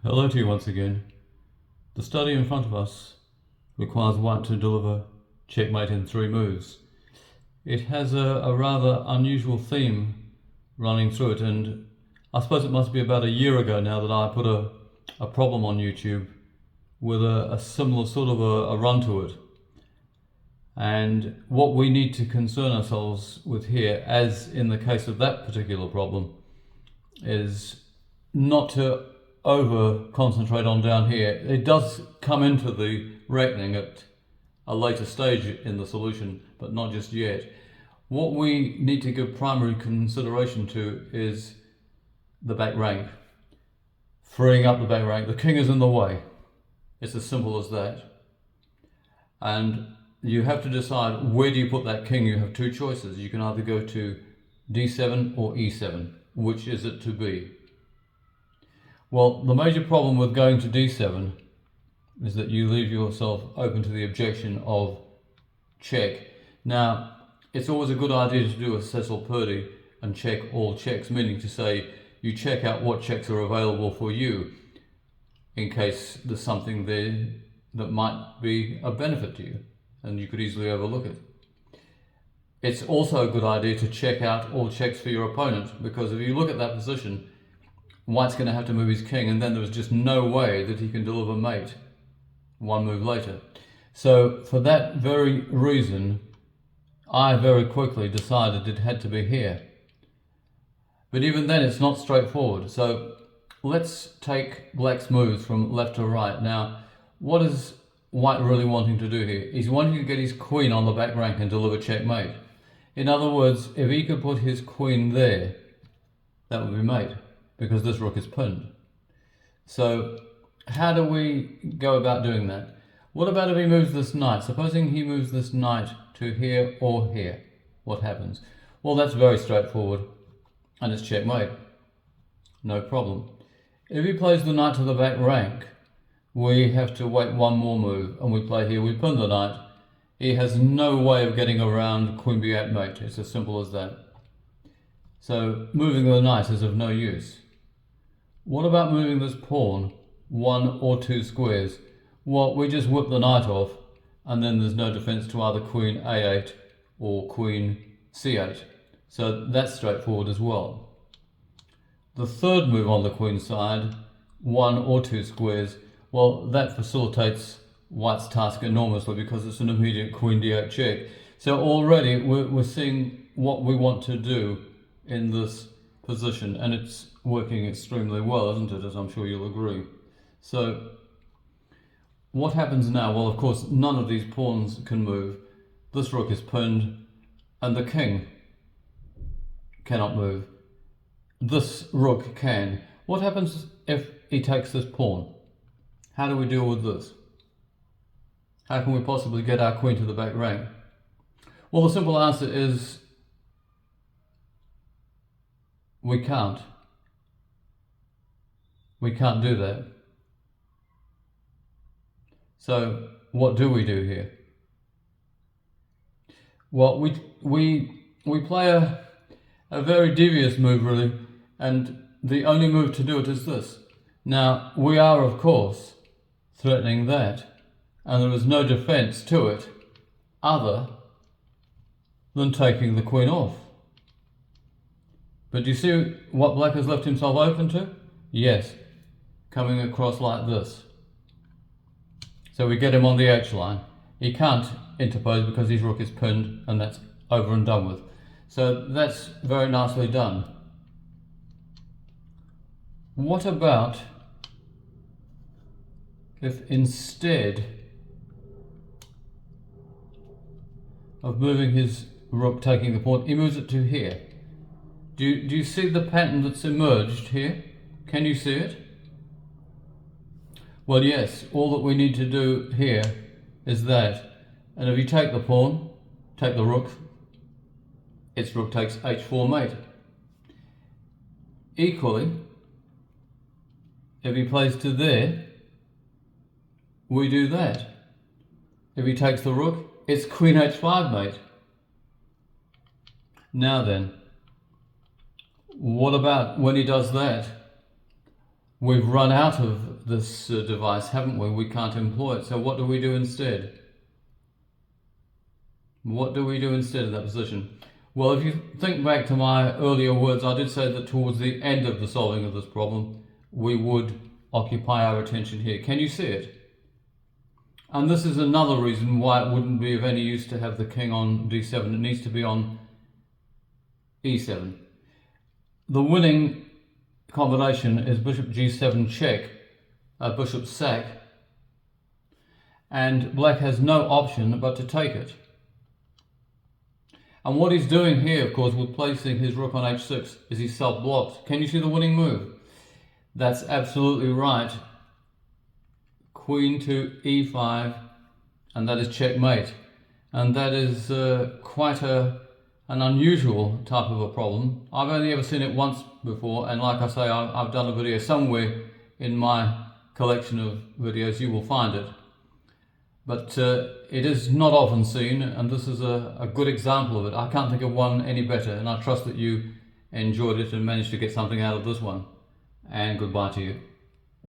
Hello to you once again. The study in front of us requires white to deliver checkmate in 3 moves. It has a rather unusual theme running through it, and I suppose it must be about a year ago now that I put a problem on YouTube with a similar sort of a run to it. And what we need to concern ourselves with here, as in the case of that particular problem, is not to over concentrate on down here. It does come into the reckoning at a later stage in the solution, but not just yet. What we need to give primary consideration to is the back rank. Freeing up the back rank. The king is in the way. It's as simple as that. And you have to decide where do you put that king. You have 2 choices. You can either go to d7 or e7. Which is it to be? Well, the major problem with going to d7 is that you leave yourself open to the objection of check. Now, it's always a good idea to do a Cecil Purdy and check all checks, meaning to say you check out what checks are available for you in case there's something there that might be a benefit to you and you could easily overlook it. It's also a good idea to check out all checks for your opponent, because if you look at that position, white's going to have to move his king, and then there's just no way that he can deliver mate 1 move later. So for that very reason, I very quickly decided it had to be here. But even then, it's not straightforward. So let's take black's moves from left to right. Now, what is white really wanting to do here? He's wanting to get his queen on the back rank and deliver checkmate. In other words, if he could put his queen there, that would be mate, because this rook is pinned. So how do we go about doing that? What about if he moves this knight? Supposing he moves this knight to here or here, what happens? Well, that's very straightforward, and it's checkmate. No problem. If he plays the knight to the back rank, we have to wait 1 more move, and we play here, we pin the knight. He has no way of getting around queen b8 mate. It's as simple as that. So moving the knight is of no use. What about moving this pawn 1 or 2 squares? Well, we just whip the knight off, and then there's no defense to either queen a8 or queen c8. So that's straightforward as well. The third move on the queen side, 1 or 2 squares, well, that facilitates white's task enormously because it's an immediate queen d8 check. So already we're seeing what we want to do in this position, and it's working extremely well, isn't it, as I'm sure you'll agree. So what happens now? Well, of course, none of these pawns can move. This rook is pinned, and the king cannot move. This rook can. What happens if he takes this pawn? How do we deal with this? How can we possibly get our queen to the back rank? Well, the simple answer is we can't. We can't do that. So what do we do here? Well, we play a very devious move, really, and the only move to do it is this. Now, we are, of course, threatening that, and there is no defense to it other than taking the queen off. But do you see what black has left himself open to? Yes, coming across like this. So we get him on the H-line. He can't interpose because his rook is pinned, and that's over and done with. So that's very nicely done. What about if instead of moving his rook, taking the pawn, he moves it to here? Do you see the pattern that's emerged here? Can you see it? Well, yes, all that we need to do here is that. And if you take the pawn, take the rook, its rook takes h4 mate. Equally, if he plays to there, we do that. If he takes the rook, it's queen h5 mate. Now then, what about when he does that? we've run out of this device, haven't we? We can't employ it. So what do we do instead? What do we do instead of that position? Well, if you think back to my earlier words, I did say that towards the end of the solving of this problem, we would occupy our attention here. Can you see it? And this is another reason why it wouldn't be of any use to have the king on d7. It needs to be on e7. The winning combination is bishop g7 check, bishop sack, and black has no option but to take it. And what he's doing here, of course, with placing his rook on h6, is he's self-blocked. Can you see the winning move? That's absolutely right. Queen to e5, and that is checkmate. And that is quite an unusual type of a problem. I've only ever seen it once before, and like I say, I've done a video somewhere in my collection of videos. You will find it. But it is not often seen, and this is a good example of it. I can't think of one any better, and I trust that you enjoyed it and managed to get something out of this one. And goodbye to you.